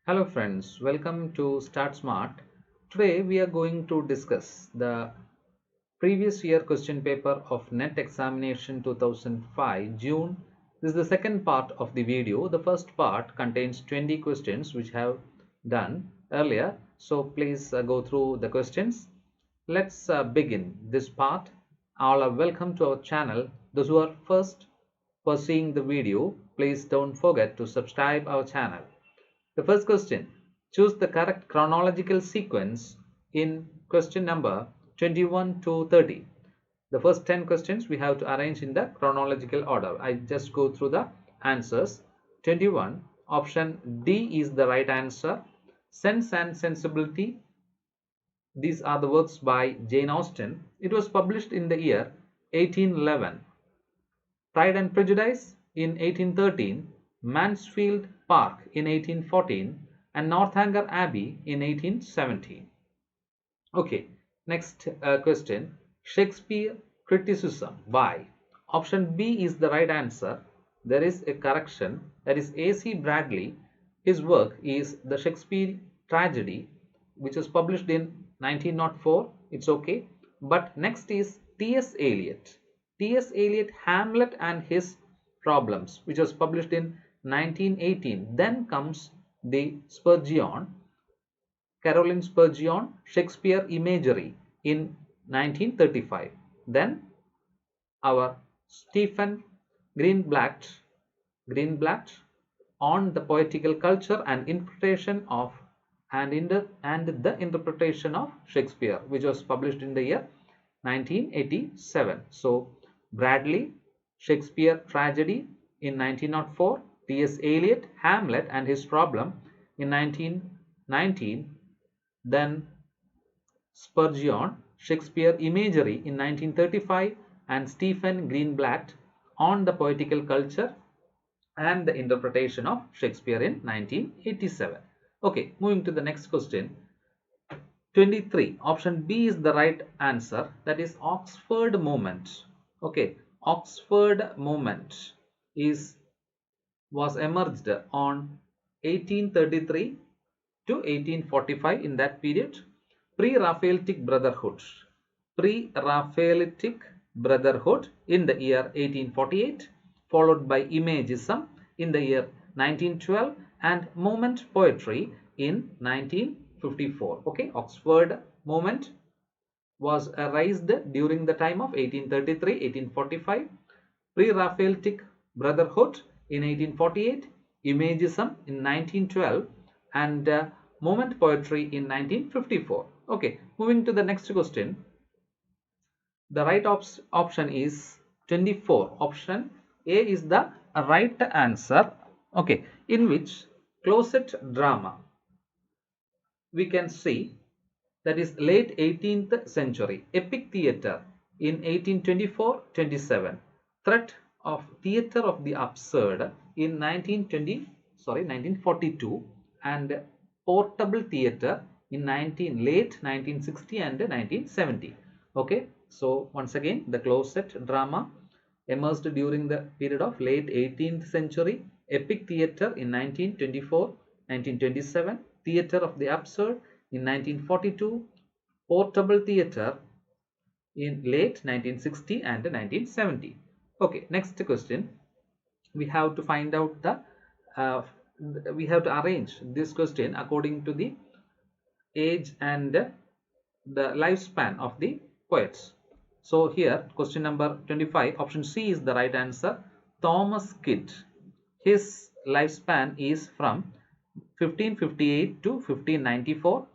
Hello friends, welcome to Start Smart. Today we are going to discuss the previous year question paper of NET examination 2005 June. This is the second part of the video. The first part contains 20 questions which have done earlier. So please go through the questions. Let's begin this part. All are welcome to our channel. Those who are first for seeing the video, please don't forget to subscribe our channel. The first question, choose the correct chronological sequence in question number 21 to 30. The first 10 questions we have to arrange in the chronological order. I just go through the answers. 21, option D is the right answer. Sense and Sensibility. These are the works by Jane Austen. It was published in the year 1811. Pride and Prejudice in 1813, Mansfield Park in 1814, and Northanger Abbey in 1817. Okay, next question. Shakespeare criticism by. Option B is the right answer. There is a correction. That is A.C. Bradley. His work is The Shakespeare Tragedy, which was published in 1904. It's okay. But next is T.S. Eliot. T.S. Eliot, Hamlet and His Problems, which was published in 1918. Then comes the Spurgeon, Caroline Spurgeon, Shakespeare Imagery in 1935. Then our Stephen Greenblatt on the poetical culture and interpretation of the interpretation of Shakespeare, which was published in the year 1987. So Bradley, Shakespeare Tragedy in 1904, T.S. Eliot, Hamlet and His Problem in 1919, then Spurgeon, Shakespeare Imagery in 1935, and Stephen Greenblatt on the poetical culture and the interpretation of Shakespeare in 1987. Okay, moving to the next question. 23, option B is the right answer. That is Oxford Movement. Okay, Oxford Movement was emerged on 1833 to 1845. In that period, pre-Raphaelitic Brotherhood in the year 1848, followed by Imagism in the year 1912, and Movement Poetry in 1954. Okay, Oxford Movement was raised during the time of 1833-1845, pre-Raphaelitic Brotherhood in 1848, Imagism in 1912, and Movement Poetry in 1954. Okay, moving to the next question. The right option is 24. Option A is the right answer. Okay, in which closet drama we can see, that is late 18th century epic theatre in 1824-27, threat of theatre of the absurd in 1942, and portable theatre in late 1960 and 1970. Okay, so once again, the closet drama emerged during the period of late 18th century, epic theatre in 1924-1927, theatre of the absurd in 1942, portable theatre in late 1960 and 1970. Okay, next question. We have to find out we have to arrange this question according to the age and the lifespan of the poets. So here, question number 25, option C is the right answer. Thomas Kidd, his lifespan is from 1558 to 1594,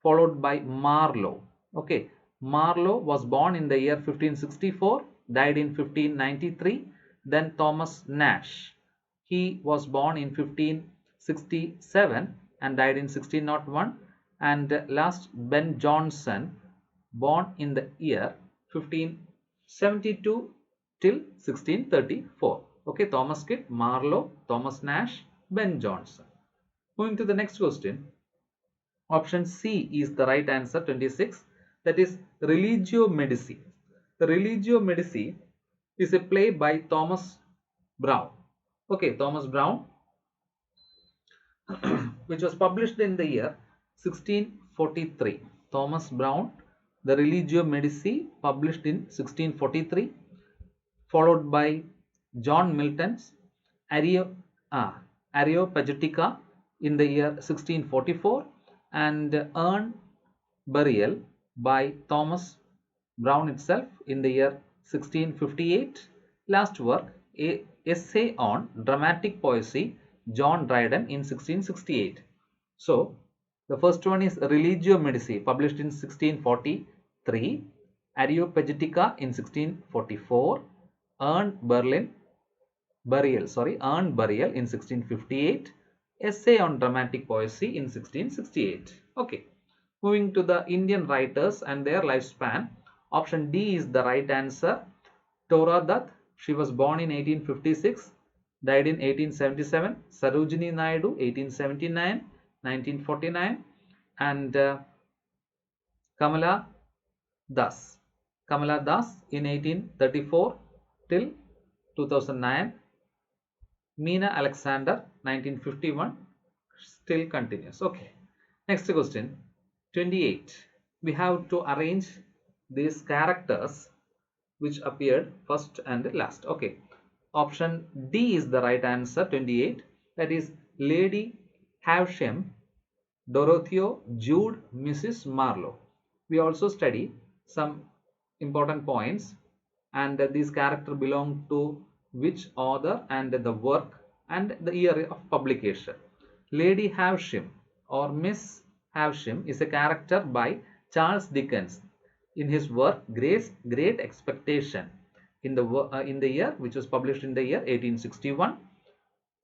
followed by Marlowe. Okay, Marlowe was born in the year 1564, died in 1593. Then Thomas Nash, he was born in 1567 and died in 1601. And last, Ben Jonson, born in the year 1572 till 1634. Okay, Thomas Kidd, Marlowe, Thomas Nash, Ben Jonson. Moving to the next question. Option C is the right answer, 26. That is Religio Medici. The Religio Medici is a play by Thomas Brown. Okay, Thomas Brown which was published in the year 1643. Thomas Brown, the Religio Medici, published in 1643, followed by John Milton's Areopagitica in the year 1644, and Urn Burial by Thomas Brown itself in the year 1658. Last work, a essay on dramatic poesy, John Dryden in 1668. So the first one is Religio Medici, published in 1643, Areopagitica in 1644, Urn Burial in 1658, Essay on Dramatic Poesy in 1668. Okay, moving to the Indian writers and their lifespan. Option D is the right answer. Tora Dutt, she was born in 1856, died in 1877. Sarojini Naidu, 1879, 1949, and Kamala Das. Kamala Das in 1834 till 2009. Meena Alexander, 1951, still continues. Okay, next question, 28. We have to arrange these characters which appeared first and last. Okay, option D is the right answer, 28. That is Lady Havisham, Dorothea, Jude, Mrs. Marlowe. We also study some important points, and these characters belong to which author and the work and the year of publication. Lady Havisham or Miss Havisham is a character by Charles Dickens in his work Great Expectation in the year which was published in the year 1861.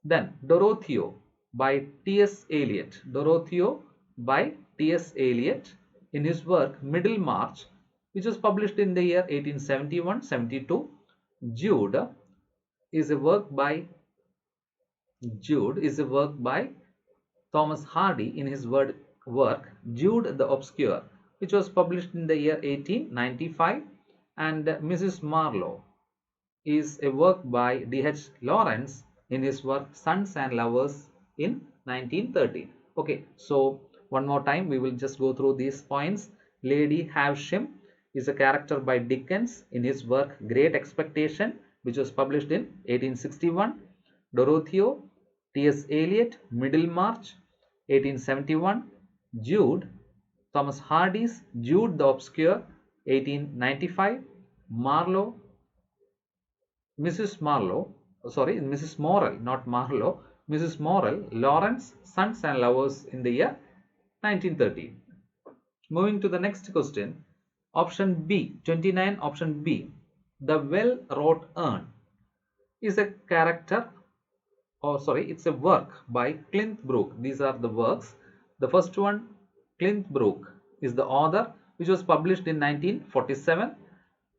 Then Dorothea by T.S. Eliot. Dorothea by T.S. Eliot in his work Middlemarch, which was published in the year 1871-72. Jude is a work by Thomas Hardy in his work Jude the Obscure, which was published in the year 1895. And Mrs. Marlowe is a work by D.H. Lawrence in his work Sons and Lovers in 1913. Okay, so one more time we will just go through these points. Lady Havisham is a character by Dickens in his work Great Expectation, which was published in 1861. Dorothea, T.S. Eliot, Middlemarch, 1871. Jude, Thomas Hardy's Jude the Obscure, 1895. Marlowe, Mrs. Morel, not Marlowe, Mrs. Morel, Lawrence, Sons and Lovers in the year 1913. Moving to the next question, option B, 29, option B. The Well-Wrought Urn is a character, it's a work by Clint Brook. These are the works. The first one, Clint Brook, is the author, which was published in 1947.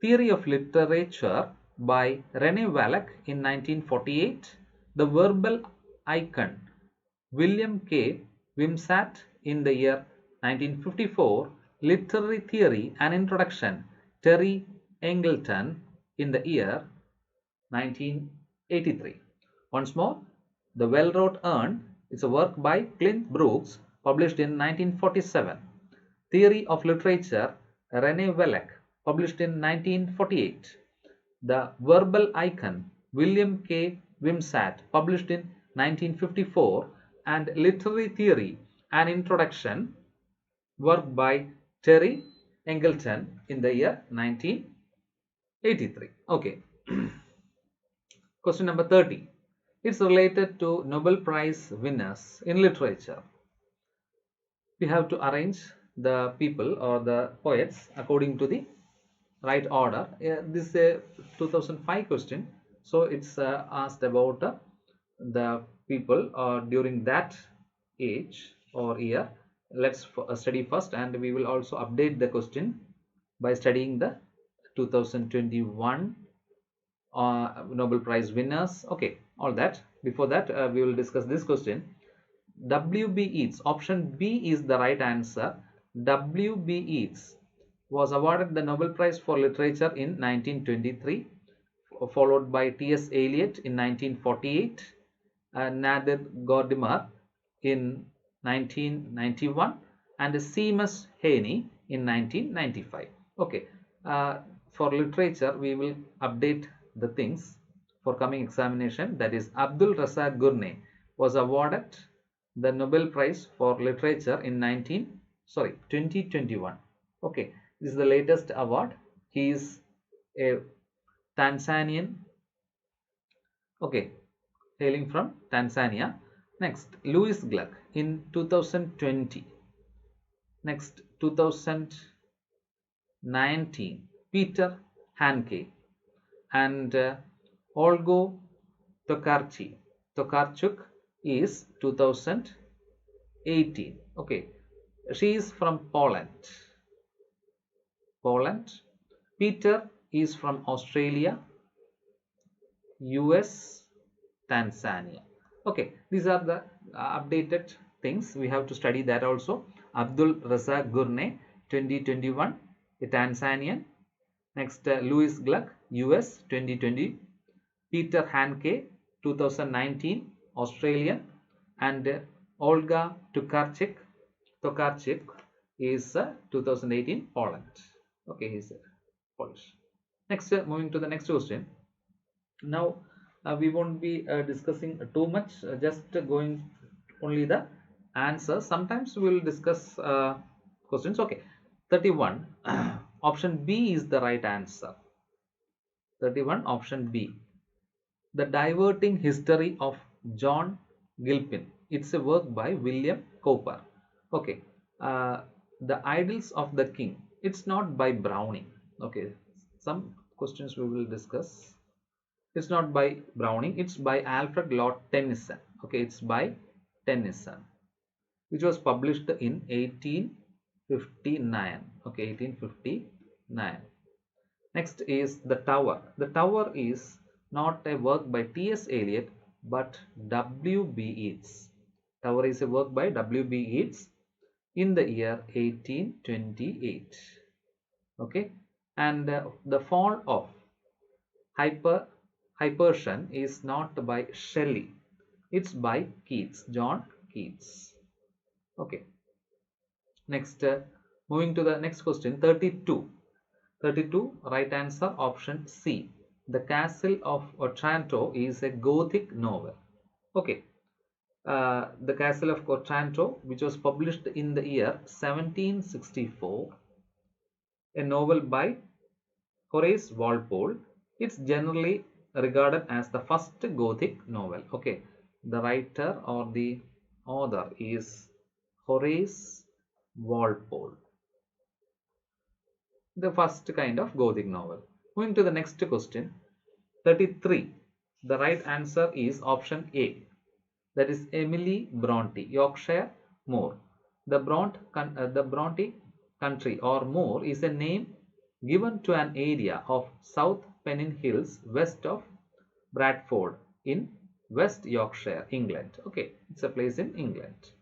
Theory of Literature by Rene Wallach in 1948. The Verbal Icon, William K. Wimsatt in the year 1954. Literary Theory and Introduction, Terry Engleton in the year 1983. Once more, The Well-Wrought Urn is a work by Clint Brooks, published in 1947. Theory of Literature, Rene Wallach, published in 1948. The Verbal Icon, William K. Wimsatt, published in 1954. And Literary Theory and Introduction, work by Terry Engleton in the year 1983. Okay. Question number 30. It's related to Nobel Prize winners in literature. We have to arrange the people or the poets according to the right order. This is a 2005 question, so it's asked about the people during that age or year. Let's study first, and we will also update the question by studying the 2021 Nobel Prize winners. Okay, all that. Before that, we will discuss this question. W.B. Yeats, option B is the right answer. W.B. Yeats was awarded the Nobel Prize for Literature in 1923, followed by T.S. Eliot in 1948, Nadir Godimer in 1991 and Seamus Haney in 1995. Okay, uh, for literature we will update the things for coming examination. That is, Abdul Razak Gurney was awarded the Nobel Prize for Literature in 2021. Okay, this is the latest award. He is a Tanzanian. Okay, hailing from Tanzania. Next, Louis Gluck in 2020. Next, 2019, Peter Handke and Olgo Tokarczuk is 2018. Okay, she is from Poland. Peter is from Australia, US, Tanzania. Okay, these are the updated things. We have to study that also. Abdul Razak Gurney, 2021, a Tanzanian. Next, Louis Gluck, US, 2020. Peter Handke, 2019, Australian. And Olga Tokarczuk is 2018, Poland. Okay, he's Polish. Next, moving to the next question. Now we won't be discussing too much, just going only the answer. Sometimes we will discuss questions. Okay, 31. Option B is the right answer. 31, option B. The Diverting History of John Gilpin. It's a work by William Cowper. Okay, The Idylls of the King. It's not by Browning. Okay, some questions we will discuss. It's not by Browning, it's by Alfred Lord Tennyson. Okay, it's by Tennyson, which was published in 1859. Okay, 1859. Next is The Tower. The Tower is not a work by T.S. Eliot but W.B. Yeats. Tower is a work by W.B. Yeats in the year 1828. Okay, and The Fall of Hypertion is not by Shelley, it's by Keats, John Keats. Okay, next, moving to the next question, 32. 32, right answer, option C. The Castle of Otranto is a Gothic novel. Okay, The Castle of Otranto, which was published in the year 1764, a novel by Horace Walpole. It's generally regarded as the first Gothic novel. Okay, the writer or the author is Horace Walpole, the first kind of Gothic novel. Moving to the next question, 33. The right answer is option A. That is Emily Bronte, Yorkshire Moor. The Bronte country or moor is a name given to an area of South Pennine Hills west of Bradford in West Yorkshire, England. Okay, it's a place in England.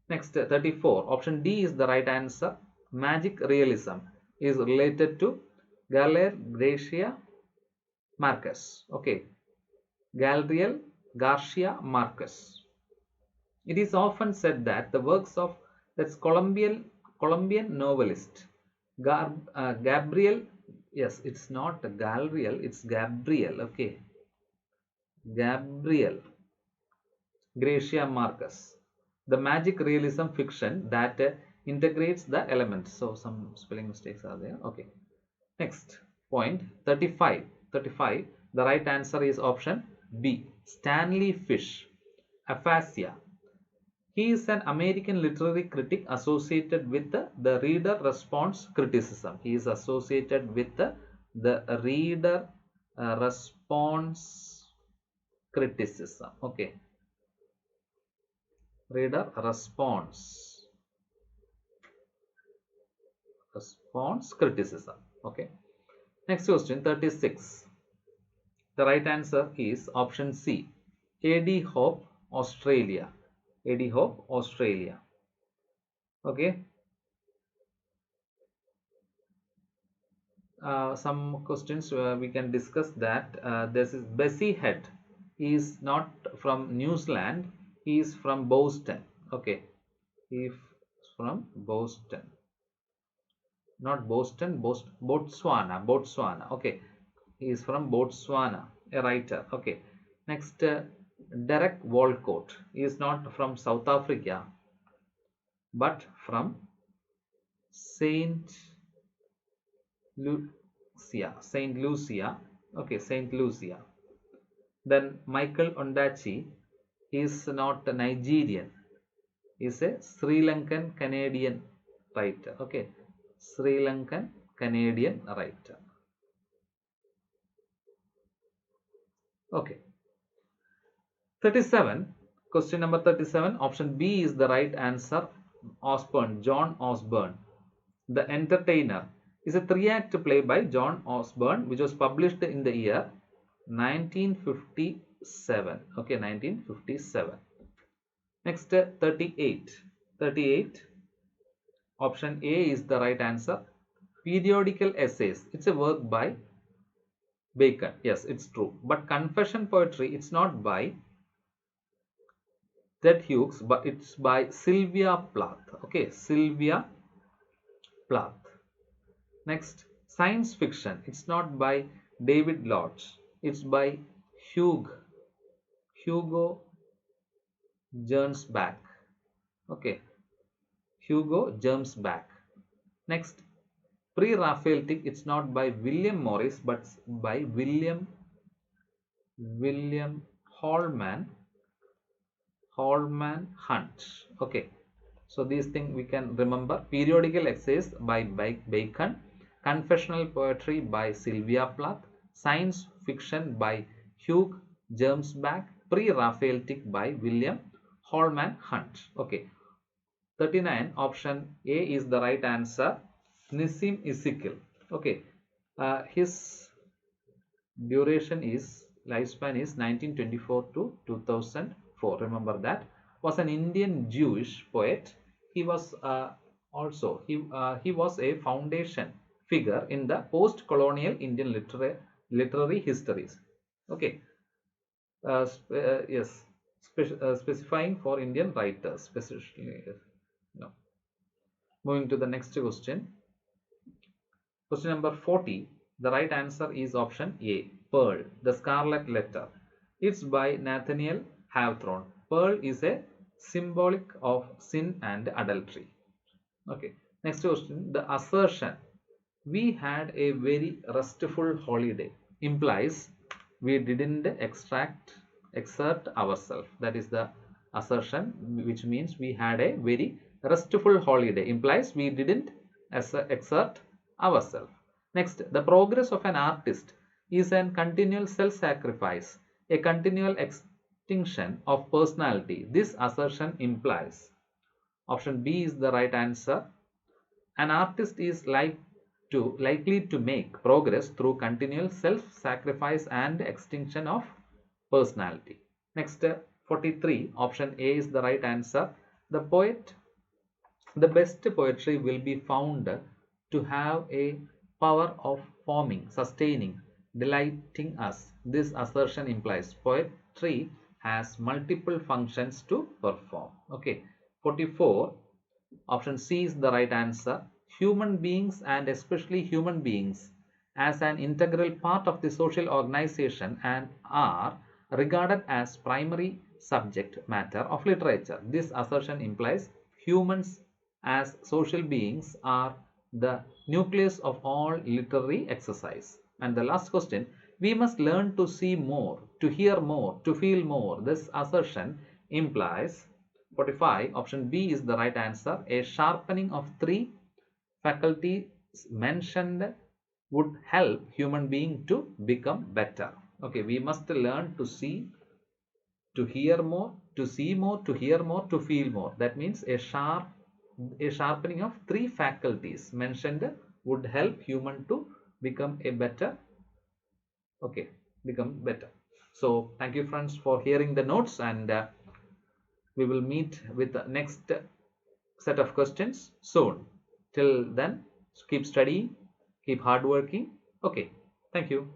Next, 34. Option D is the right answer. Magic realism is related to Galer Gracia Marcus. Okay, Gabriel Garcia Marcus. It is often said that the works of that's Colombian novelist Gabriel. Yes, it's not Galriel, it's Gabriel. Okay, Gabriel Gracia Marcus. The magic realism fiction that integrates the elements. So some spelling mistakes are there. Okay. Next point, 35. 35. The right answer is option B. Stanley Fish. Aphasia. He is an American literary critic associated with the reader response criticism. He is associated with the reader response criticism. Okay. Reader response criticism. Okay. Next question, 36. The right answer is option C. A.D. Hope, Australia. A.D. Hope, Australia. Okay. Some questions we can discuss that. This is Bessie Head. He is not from New Zealand. He is from Boston. Okay. He from Boston. Not Boston, Botswana. Botswana. Okay. He is from Botswana, a writer. Okay. Next, Derek Walcott. He is not from South Africa, but from Saint Lucia. Saint Lucia. Okay, Saint Lucia. Then Michael Ondaatje is not Nigerian. He is a Sri Lankan Canadian writer. Okay, Sri Lankan Canadian writer. Okay. 37. Question number 37. Option B is the right answer. Osborne, John Osborne. The Entertainer is a three-act play by John Osborne which was published in the year 1957. Okay, 1957. Next, 38. 38. Option A is the right answer. Periodical essays. It's a work by Bacon. Yes, it's true. But confession poetry, it's not by Ted Hughes, but it's by Sylvia Plath. Okay, Sylvia Plath. Next, science fiction. It's not by David Lodge. It's by Hugo Gernsback. Okay, Hugo Gernsback. Next, pre-Raphaelitic. It's not by William Morris, but by William Holman Hunt. Okay, so these things we can remember. Periodical essays by Bacon, confessional poetry by Sylvia Plath, science fiction by Hugh Gernsback, pre-Raphaelitic by William Holman Hunt. Okay, 39. Option A is the right answer. Nissim Ezekiel. Okay, his lifespan is 1924 to 2004. Remember that. Was an Indian Jewish poet. He was also he was a foundation figure in the post-colonial Indian literary histories. Okay, yes, specifying for Indian writers specifically. No. Moving to the next question. Question number 40. The right answer is option A. Pearl, the Scarlet Letter. It's by Nathaniel Hawthorne. Pearl is a symbolic of sin and adultery. Okay. Next question. The assertion we had a very restful holiday implies we didn't exert ourselves. That is the assertion, which means we had a very restful holiday implies we didn't exert ourselves. Next, the progress of an artist is a continual self-sacrifice, a continual extinction of personality. This assertion implies. Option B is the right answer. An artist is likely to make progress through continual self-sacrifice and extinction of personality. Next, 43. Option A is the right answer. The best poetry will be found to have a power of forming, sustaining, delighting us. This assertion implies poetry has multiple functions to perform. Okay, 44. Option C is the right answer. Human beings, and especially human beings as an integral part of the social organization and are regarded as primary subject matter of literature. This assertion implies humans as social beings are the nucleus of all literary exercise. And the last question, we must learn to see more, to hear more, to feel more. This assertion implies. 45. Option B is the right answer. A sharpening of three faculties mentioned would help human being to become better. Okay, we must learn to see, to hear more, to see more, to hear more, to feel more. That means a sharpening of three faculties mentioned would help human to become a better. Okay, become better. So thank you friends for hearing the notes, and we will meet with the next set of questions soon. Till then, keep studying, keep hard working. Okay, thank you.